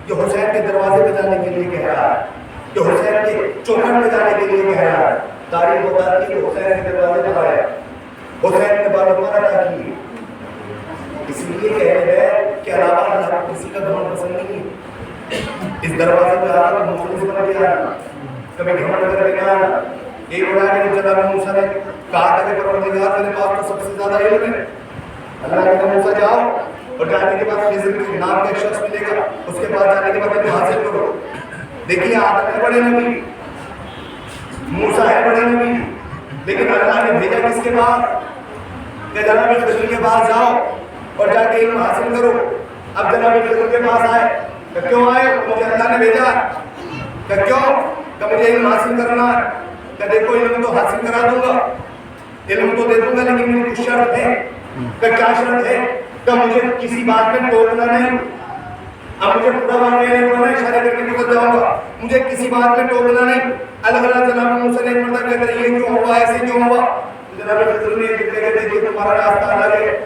یہ حسین کے دروازے پہ جانے کے لیے کہہ رہا ہے, یہ حسین کے چوکھٹ پہ جانے کے لیے کہہ رہا ہے. تاریخ بتاتی ہے کہ حسین کے دروازے پہ آیا, حسین نے بالوں پر ادا کی. اس لیے کہتے ہیں کہ علاوہ اللہ کو کسی کا گھمنڈ پسند نہیں. اس دروازے پہ آنا تو مخلص بن کے آنا, کبھی گھمنڈ کر کے آنا. ایک بڑا کہ جناب موسیٰ نے کہا تھا کہ پروردگار میرے پاس تو سب سے زیادہ علم ہے. اللہ نے کہا موسیٰ جاؤ, اور جانے کے بعد خضر کے نام کا ایک شخص ملے گا, اس کے بعد جانے کے بعد انہیں حاصل کرو. دیکھیے آدم ہے بڑے نبی, موسیٰ ہے بڑے نبی, لیکن اللہ نے بھیجا کس کے بعد کہ جناب خضر کے پاس جاؤ اور جا کے علم حاصل کرو. اب جناب خضر کے پاس آئے کہ کیوں آئے؟ مجھے اللہ نے بھیجا. کہ کیوں؟ کہ مجھے علم حاصل کرنا ہے. کہ دیکھو علم تو حاصل کرا دوں گا, علم تو دے دوں گا, لیکن میری کچھ شرط ہے. کہ کیا شرط ہے؟ کہ مجھے کسی بات میں ٹوکنا نہیں. اب مجھے پورا واقعہ نہیں ہونا, اشارے کر کے نکل جاؤں گا, مجھے کسی بات میں ٹوکنا نہیں. الگ الگ جناب موسیٰ نے ایک مرتبہ کہتے ہیں یہ کیوں ہوا, ایسے کیوں ہوا؟ جناب خضر نے کہتے ہیں کہ تمہارا راستہ الگ ہے,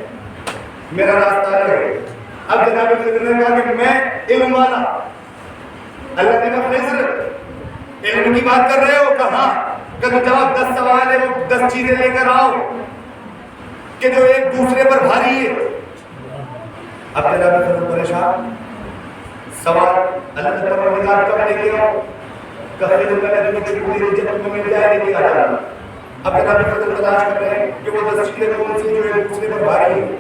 میرا راستہ الگ ہے. اب جناب خضر نے کہا کہ میں علم والا. اللہ نے کہا خضر علم کی بات کر رہے ہو؟ کہاں؟ کہ جواب 10 سوال ہے, وہ 10 چیزیں لے کر آؤ کہ جو ایک دوسرے پر بھاری ہے. اب جناب خضر پریشان, سوال اللہ تعالیٰ پروردگار کب لے کے آؤ؟ کہ خضر میں نے تمہیں چھوٹ دی جب تمہیں مل جائے لے کے آ جانا. اب جناب خضر تلاش کر رہے ہیں کہ وہ 10 چیزیں کون سی جو ایک دوسرے پر بھاری ہے.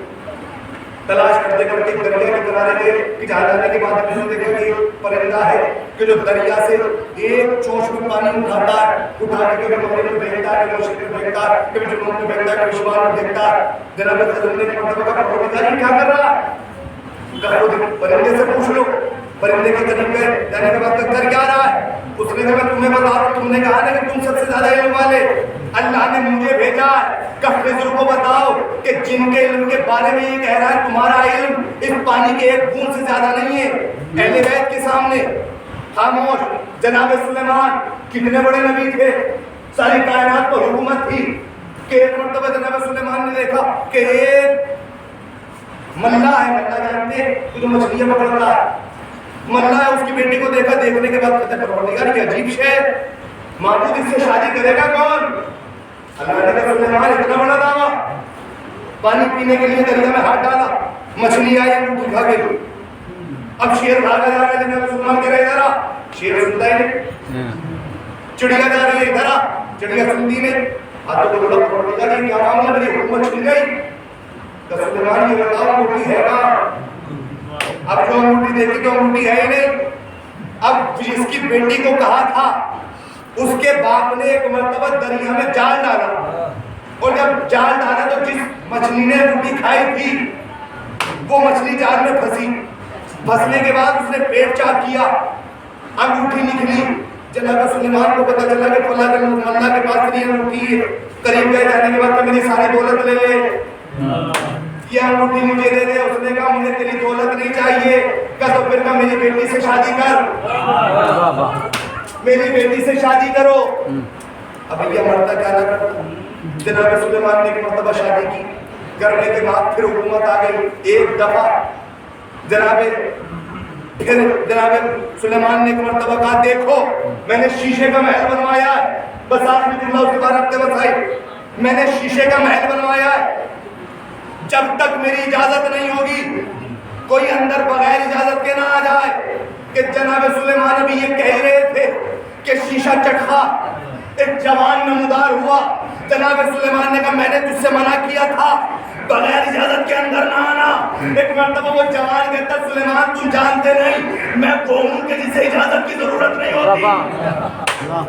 تلاش کرتے کرتے دریا کے کنارے گئے کہ جہاں جانے کے بعد انہوں نے دیکھا کہ ایک پرندہ ہے کہ جو دریا سے ایک چوش میں پانی اٹھاتا ہے، اٹھا کے کبھی مغرب میں پھینکتا ہے، کبھی مشرق میں پھینکتا ہے، کبھی جنوب میں پھینکتا ہے، کبھی شمال میں پھینکتا ہے۔ جناب خضر نے مرتبہ کہا پروردگار یہ کیا کر رہا ہے؟ کہا پرندے سے پوچھ لو۔ پرندے کے قریب گئے، جانے کے بعد کر کیا رہا ہے؟ اس نے کہا میں تمہیں بتا رہا ہوں، تم نے کہا نا کہ تم سب سے زیادہ علم والے، اللہ نے مجھے بھیجا ہے کہ خضر کو بتاؤ کہ جن کے علم کے بارے میں یہ کہہ رہا ہے تمہارا علم اس پانی کے ایک بوند سے زیادہ نہیں ہے۔ اہل بیت کے سامنے خاموش۔ جناب سلیمان کتنے بڑے نبی تھے، ساری کائنات پر حکومت تھی کہ ایک مرتبہ جناب سلیمان نے دیکھا کہ ایک ملا ہے، ملا جانتے ہیں جو مچھلیاں پکڑتا ہے، ملا ہے، اس کی بیٹی کو دیکھا، دیکھنے کے بعد کہتے ہیں پروردگار یہ عجیب شے ہے، معبود اس سے شادی کرے گا کون؟ اللہ نے کہا سلیمان اتنا بڑا دعویٰ، پانی پینے کے لیے دریا میں ہاتھ ڈالا، مچھلی آئی انگوٹھی کھا گئی۔ اب شیر بھاگا جا رہا ہے، جناب سلیمان کہہ رہے ادھر آ، شیر سنتا ہی نہیں۔ چڑیا جا رہی ہے ادھر آ، چڑیا سنتی نہیں۔ ہاتھوں کو بولا پروردگار یہ کیا معاملہ، میری حکومت چھن گئی؟ تو سلیمان یہ بتاؤ انگوٹھی ہے کہاں؟ اب جو انگوٹھی دیکھی تو انگوٹھی ہے ہی نہیں۔ اب جس کی بیٹی کو کہا تھا اس کے باپ نے ایک مرتبہ دریا میں جال ڈالا، اور جب جال ڈالا تو جس مچھلی نے انگوٹھی کھائی تھی وہ مچھلی جال میں پھنسی، پھنسنے کے بعد اس نے پیٹ چاک کیا، انگوٹھی نکلی۔ جناب سلیمان کو پتہ چلا کہ فلاں اللہ کے پاس تیری انگوٹھی ہے، قریب گئے، جانے کے بعد کہ میری ساری دولت لے لے، یہ انگوٹھی مجھے دے دے۔ اس نے کہا مجھے تیری دولت نہیں چاہیے، کہا تو پھر کہا میری بیٹی سے شادی کر، میری بیٹی سے شادی کرو۔ اب یہ مرتا کیا نہ کرتا، جناب سلیمان نے ایک مرتبہ شادی کی، کرنے کے بعد پھر حکومت آ گئی۔ ایک دفعہ جناب سلیمان نے ایک مرتبہ کہا دیکھو میں نے شیشے کا محل بنوایا ہے، بس آپ نے اللہ اس کے بعد رکھتے بتائی، میں نے شیشے کا محل بنوایا ہے، جب تک میری اجازت نہیں ہوگی کوئی اندر بغیر اجازت کے نہ آ جائے۔ کہ جناب سلیمان ابھی یہ کہہ رہے تھے کہ شیشہ چٹخا، ایک جوان نمودار ہوا، جناب سلیمان نے کہا میں نے تجھ سے منع کیا تھا بغیر اجازت کے اندر نہ آنا۔ ایک مرتبہ وہ جوان کہتا سلیمان تم جانتے نہیں میں وہ ہوں کہ جسے اجازت کی ضرورت نہیں ہوتی،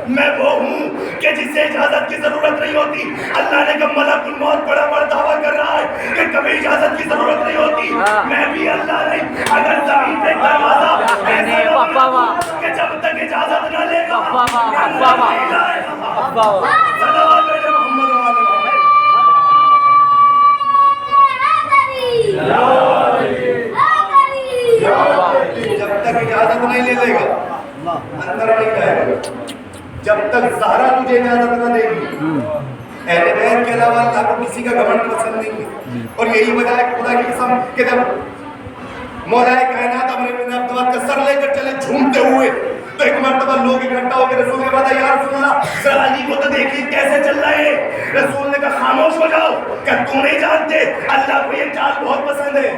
میں وہ ہوں کہ جسے اجازت کی ضرورت نہیں ہوتی۔ اللہ نے کہا ملک الموت بڑا بڑا دعویٰ کر رہا ہے کہ کبھی اجازت کی ضرورت نہیں ہوتی، میں بھی اللہ نہیں۔ اگر زمین پہ دروازہ کہ جب تک اجازت نہ لے گا جب تک اجازت نہیں لے لے گا اندر نہیں جائے گا، جب تک زہرا تجھے اجازت نہ دے گی۔ اہل بیت کے علاوہ اللہ کو کسی کا گھمنڈ پسند نہیں ہے، اور یہی وجہ ہے خدا کی قسم کہ جب مولا کائنات عمر بن عبداللہ کا سر لے کر چلے جھومتے ہوئے تو ایک مرتبہ لوگ اکٹھا ہو کے رسول کے بعد یا رسول اللہ ذرا علی کو تو دیکھیے کیسے چل رہے ہیں۔ رسول نے کہا خاموش ہو جاؤ، کہ تم نہیں جانتے اللہ کو یہ چال بہت پسند ہے۔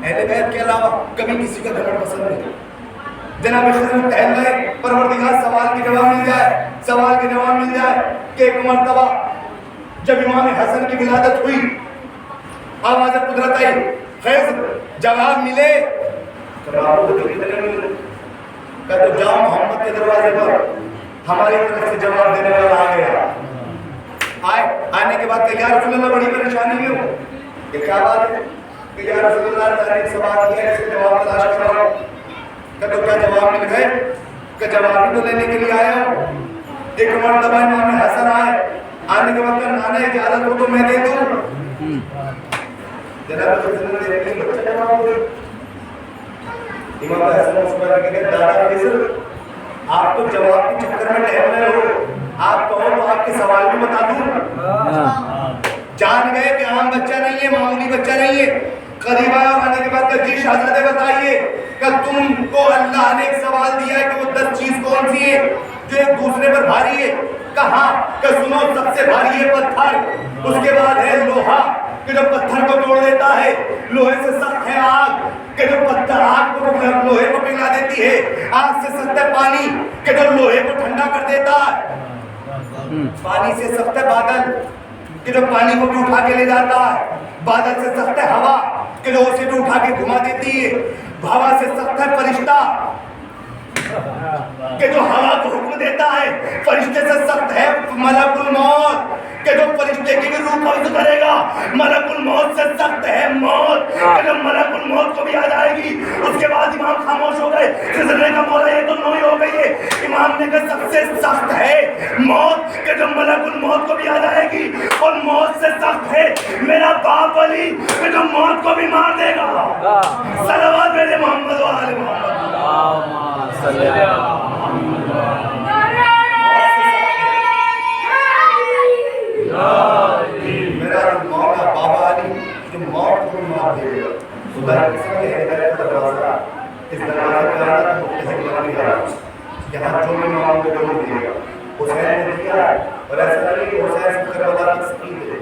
اہل بیت کے علاوہ کبھی کسی کا گھمنڈ پسند نہیں۔ جناب خضر ٹہل رہے، پروردگار سوال کے جواب مل جائے، سوال کے جواب مل جائے کہ ایک مرتبہ جب امام حسن کی ولادت ہوئی آواز قدرت آئی، خضر جواب ملے، کہ تو جاؤ محمد کے دروازے پر، ہماری طرف سے جواب دینے والا آ گیا۔ آنے کے بعد کہ یا رسول اللہ بڑی پریشانی میں ہوں، کہ کیا بات ہے؟ کہ یا رسول اللہ تعالیٰ نے سوال کیا ہے، اس کے جواب تلاش کر رہا ہوں۔ کہ تو کیا جواب مل گئے؟ کہ جواب ہی تو لینے کے لیے آیا ہوں۔ ایک مرتبہ امام حسن آئے، آنے کے بعد نانا اجازت ہو تو میں دے دوں۔ جناب حضرت نے دیکھیں بچہ جواب دے، امام حسن اس پر کہتے ہیں دادا خضر آپ تو جواب کے چکر میں ٹہل رہے ہو، آپ کہو تو آپ کے سوال بھی بتا دوں۔ جان گئے کہ عام بچہ نہیں ہے، معمولی بچہ نہیں ہے۔ قریب آیا اور آنے کے بعد کہ جی شہزادے بتائیے کہ تم کو اللہ نے ایک سوال دیا ہے کہ وہ 10 چیز کون سی ہے جو ایک دوسرے پر بھاری ہے؟ کہا کہ سنو سب سے بھاری ہے پتھر، اس کے بعد ہے لوہا کہ جو پتھر کو توڑ دیتا ہے، لوہے سے سخت ہے آگ کہ جو پتھر آگ کو لوہے کو پگھلا دیتی ہے، آگ سے سخت ہے پانی کہ جو لوہے کو ٹھنڈا کر دیتا ہے، پانی سے سخت ہے بادل کہ جو پانی کو بھی اٹھا کے لے جاتا ہے، بادل سے سخت ہے ہوا کہ جو اسے بھی اٹھا کے گھما دیتی ہے، ہوا سے سخت ہے فرشتہ کہ جو ہوا کو حکم دیتا ہے، فرشتے سے سخت ہے ملک الموت کہ جو فرشتے کی بھی روح قبض کرے گا، ملک الموت سے سخت ہے موت کہ جو ملک الموت کو بھی آ جائے گی۔ اس کے بعد امام خاموش ہو گئے، نے کہا مولا یہ تو نوئی ہو گئی ہے۔ امام نے کہا سب سے سخت ہے موت کہ جو ملک الموت کو بھی آ جائے گی، اور موت سے سخت ہے میرا باپ علی کہ جو موت کو بھی مار دے گا۔ صلوات میرے محمد و آل محمد۔ میرا مولا بابا علی جو موت کو مار دے گا، خدا کسی کے ہدایت کا دروازہ اس دروازے کا آدھا مختلف بنا دیا، یہاں جو بھی مانگ کو ضرور دے گا۔ حسین نے دیا اور ایسا نہیں کہ حسین سے کربلا کی سکین دے،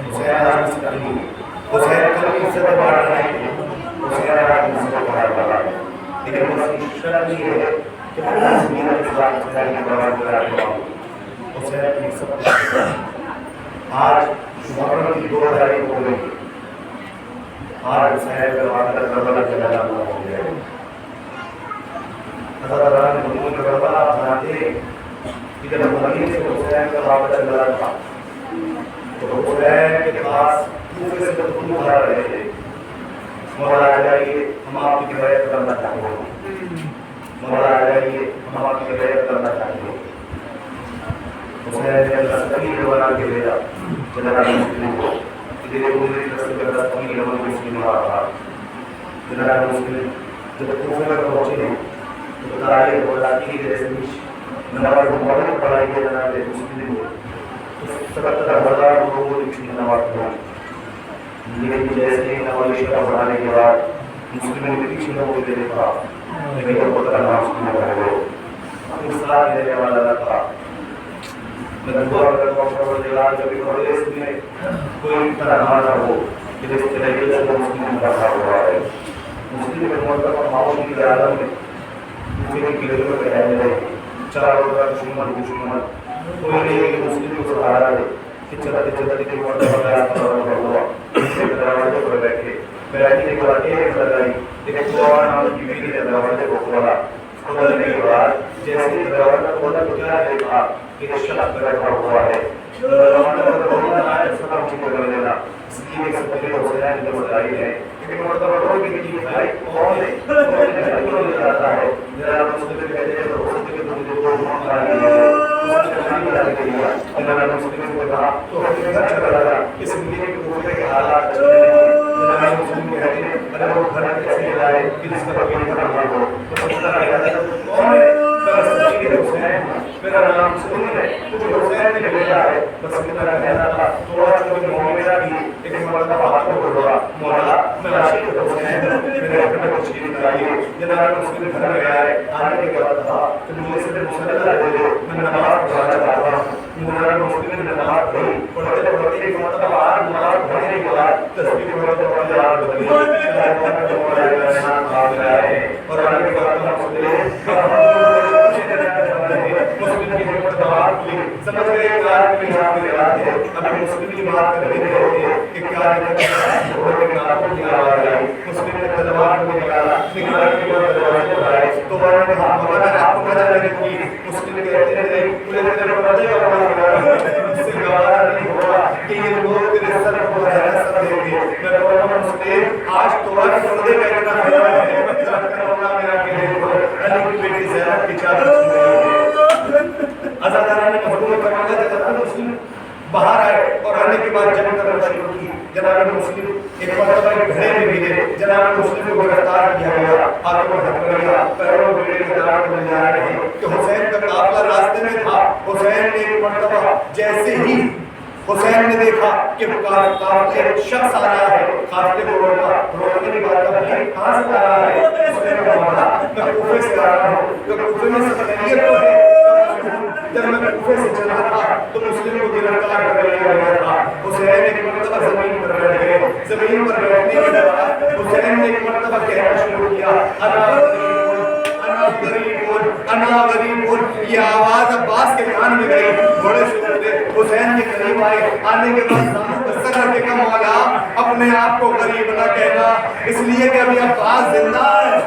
حسین آج بھی سکین دے، حسین کل کی عزت بار رہے ہیں، حسین آج بھی عزت بار رہا ہے، لیکن بس شرط یہ ہے کہ اللہ میرا اسلام حسین کی بار کرا دیا۔ حسین کی سب آج محرم کی 2 تاریخ ہو گئی، آج حسین کا واقعہ کربلا کے میدان میں ہو گیا۔ حضرت علی محمود کربلا آپ جانتے ہیں کہ جب مدینے سے حسین کا واقعہ چل رہا تھا تو حسین کے پاس کوفے سے خون بھرا رہے تھے، مولا جائیے ہم آپ کی بیعت کرنا چاہتے ہیں، مولا جائیے ہم آپ کی بیعت کرنا چاہتے ہیں۔ حسین نے اللہ سبیل بنا کے بھیجا جناب مسلم کو کہ تیرے گزری رسول کے اللہ سبیل بنا کے مسلم آ رہا۔ جناب مسلم جب کوفے میں پہنچے تو بتائیے بولا کہ جیسے نماز مغرب پڑھائی ہے جناب مسلم کو 77,000 لوگوں کی نماز پڑھی، لیکن جیسے ہی نماز شرح پڑھانے کے بعد مسلموں کے پیچھے لوگوں کے دیکھا لیکن وہ پتہ نہ مسلم ہو گئے، اس طرح دینے والا تھا۔ میں دعا کرتا ہوں پروردگار کبھی پردیس میں کوئی طرح نہ ہو کہ جس طریقے سے مسلم رکھا ہوا ہے، مسلم کے مرتبہ معاون کی عالم میں دوسرے کی گلیوں میں رہنے رہے، چاروں طرف دشمن کوئی نہیں کہ مسلم کو سہارا دے کہ چلتے چلتے کے مرتبہ کا راستہ ہوا، دروازے پر بیٹھنے کے بعد ایک لگائی ایک دعا نام کی بیوی نے دروازے کو کھولا، کھولنے کے بعد جیسے دروازہ کھولا تو کیا دیکھا کہ ایک شخص بیٹھا ہوا ہے، دروازہ پر بولنا آئے سلام چکر کر لینا، اس لیے ایک سب حسین نے بتائی ہے کہ مرتبہ روڈ کی چیز بھائی کون ہے کون لے جاتا ہے، میرا مسلم کہتے ہیں تو اس کے دو مانگ آئی ہے، اس کے خالی جا کے لیا، میرا مسلم کو کہا تو ہمیں گھر چلا رہا اس لیے کہ کوفے کے حالات اچھے نہیں، میرا مسلم کہتے ہیں ارے وہ گھر کیسے لائے کہ جس کا کبھی نہیں کرنا ہو، تو اس طرح کہتا ہے کون ہے میرا سچی حسین، میرا نام سنی ہے تو حسین نے بھیجا ہے، بس میرا کہنا تھا تھوڑا سا بھی معاملہ بھی ایک مرتبہ ہاتھوں کو ڈھوڑا، مولا میں عاشق حسین میرے گھر میں تشریف لائیے، جناب مسلم گھر میں آئے، آنے کے بعد کہا کہ مجھے صرف مسلح دے دو میں نماز پڑھانا چاہتا ہوں، مولانا مسلم نے نماز پڑھی، پڑھتے پڑھتے ایک مرتبہ آج نماز پڑھنے کے بعد تصویر مرتبہ پڑھنے یاد بدلی، اور آنے کے بعد مسلم کی حکمت بات ہوئی، سمجھ گئے کہ آج بھی یہاں پہ آتے ہیں، ابھی مسلم کی بات کر رہے تھے کہ کیا ہوتے ہیں آپ کی آواز آئی، مسلم نے تلوار کو نکالا، نکالنے کے بعد دروازے پر آئے تو انہوں نے کہا مولانا آپ کو مدد نہیں کی، مسلم کہتے ہیں مجھے تیرے پر بچے اور اس سے گوارا نہیں ہوا کہ یہ لوگ تیرے سر کو بہرا سر دیں گے، میں بولتا ہوں مسلم آج تو آج پردے کا اتنا خیال ہے، میرا کہنے کو علی کی بیٹی زینب کی چادر سن رہی ہے، عزادارہ نے محروم کروانا تھا، مسلم باہر آئے اور آنے کے بعد جنگ کرنا شروع کی، جناب مسلم ایک مرتبہ ایک گھڑے میں ملے، جناب مسلم کو گرفتار کیا گیا، ہاتھوں کو ہتھ کر پیروں میں بیڑے کے درار کو لے جا رہے ہیں کہ حسین کا قافلہ راستے میں تھا، حسین نے ایک مرتبہ جیسے ہی حسین نے دیکھا کہ قافلے شخص آ رہا ہے، قافلے کو روکنے کی بات کہاں سے آ رہا ہے، حسین نے کہا میں کوفے سے آ رہا ہوں، تو کوفے میں سے خیریت تو ہے، جب میں کوفے سے چل رہا تھا تو مسلم کو گرفتار کر لیا گیا تھا، حسین ایک مرتبہ زمین پر بیٹھ گئے، زمین پر بیٹھنے کے بعد حسین نے ایک مرتبہ کہنا شروع کیا انا غریب، یہ آواز عباس کے کان میں گئی، بڑے سے اٹھے حسین کے قریب آئے. آنے کے بعد زانوں پر سر رکھ کے کہا مولا اپنے آپ کو غریب نہ کہنا, اس لیے کہ ابھی عباس زندہ ہے.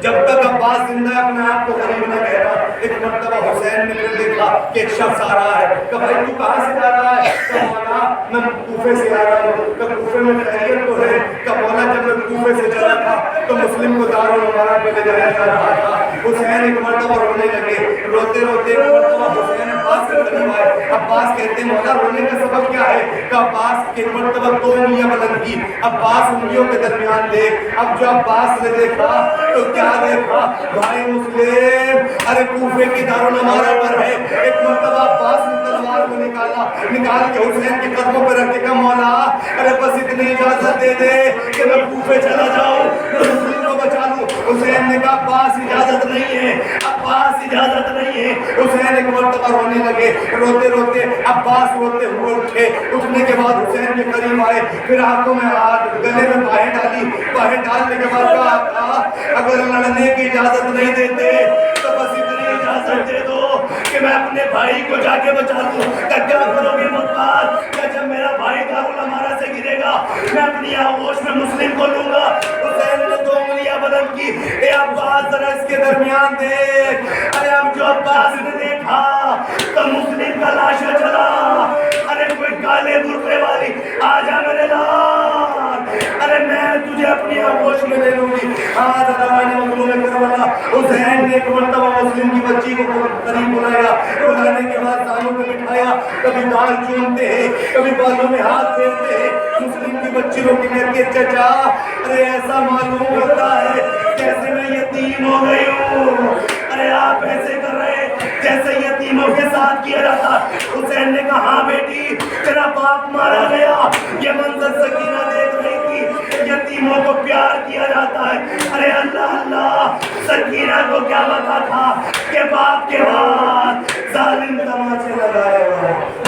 جب تک عباس زندہ ہے اپنے آپ کو غریب نہ کہنا. ایک مرتبہ حسین نے پھر دیکھا کہ ایک شخص آ رہا ہے. کہ بھائی تو کہاں سے آ رہا ہے؟ کہ مولا میں کوفے سے آ رہا ہوں. کہ کوفے میں خیریت تو ہے؟ کہ مولا جب میں کوفے سے چلا تھا تو مسلم کو دارالعمارہ پہ لے جایا جا رہا تھا. حسین ایک مرتبہ رونے لگے. روتے روتے ایک مرتبہ حسین عباس کے قریب آئے. عباس کہتے ہیں مولا رونے کا سبب کیا ہے؟ کہ عباس ایک مرتبہ 2 انگلیاں بلند کی. عباس انگلیوں کے درمیان دیکھ. اب جو عباس نے دیکھا تو کیا دیکھا؟ بھائی مسلم ارے کوفے کی دارالعمارہ پر ہے. ایک مرتبہ عباس نے تلوار کو نکال کے حسین کے قدموں پہ رکھ کے کہا مولا ارے بس اتنی اجازت دے دے کہ میں کوفے چلا جاؤں, مسلم کو بچا لوں. حسین نے کہا عباس اجازت نہیں ہے, عباس اجازت نہیں ہے. حسین ایک مرتبہ رونے لگے. روتے روتے عباس روتے ہوئے اٹھے. اٹھنے کے بعد حسین کے قریب آئے. پھر آنکھوں میں ہاتھ, گلے میں باہیں ڈالی. باہیں ڈالنے کے بعد کہا اگر لڑنے کی اجازت نہیں دیتے تو بس اتنی اجازت دے دو کہ میں اپنے بھائی کو جا کے بچا لوں. کیا کرو گے مقبال؟ کہ جب میرا بھائی دارالعمارہ سے گرے گا میں اپنی آغوش میں مسلم کو لوں گا. حسین نے 2 انگلیاں بلند کی. اے عباس ذرا اس کے درمیان دیکھ. ارے اب جو عباس نے دیکھا تو مسلم کا لاشا چلا. ارے کوئی کالے برقعے والی آ جا میرے لال, ارے میں تجھے اپنی آغوش میں لے لوں گی. آج ادوانی مظلوم کربلا. حسین نے ایک مرتبہ مسلم کی بچی کو قریب بلایا. بلانے کے بعد زانوں پہ بٹھایا. کبھی بال چومتے ہیں, کبھی بالوں میں ہاتھ پھیرتے ہیں. مسلم کی بچی رو کے کہتی ہے چچا ارے ایسا معلوم ہوتا ہے جیسے میں یتیم ہو گئی ہوں. ارے آپ ایسے کر رہے جیسے یتیموں کے ساتھ کیا جاتا. حسین نے کہا ہاں بیٹی تیرا باپ مارا گیا. یہ منظر سکینہ دیکھ رہی تھی, یتیموں کو پیار کیا جاتا ہے. ارے اللہ اللہ, سکینہ کو کیا پتا تھا کہ باپ کے بعد ظالم تماچے لگائے گا.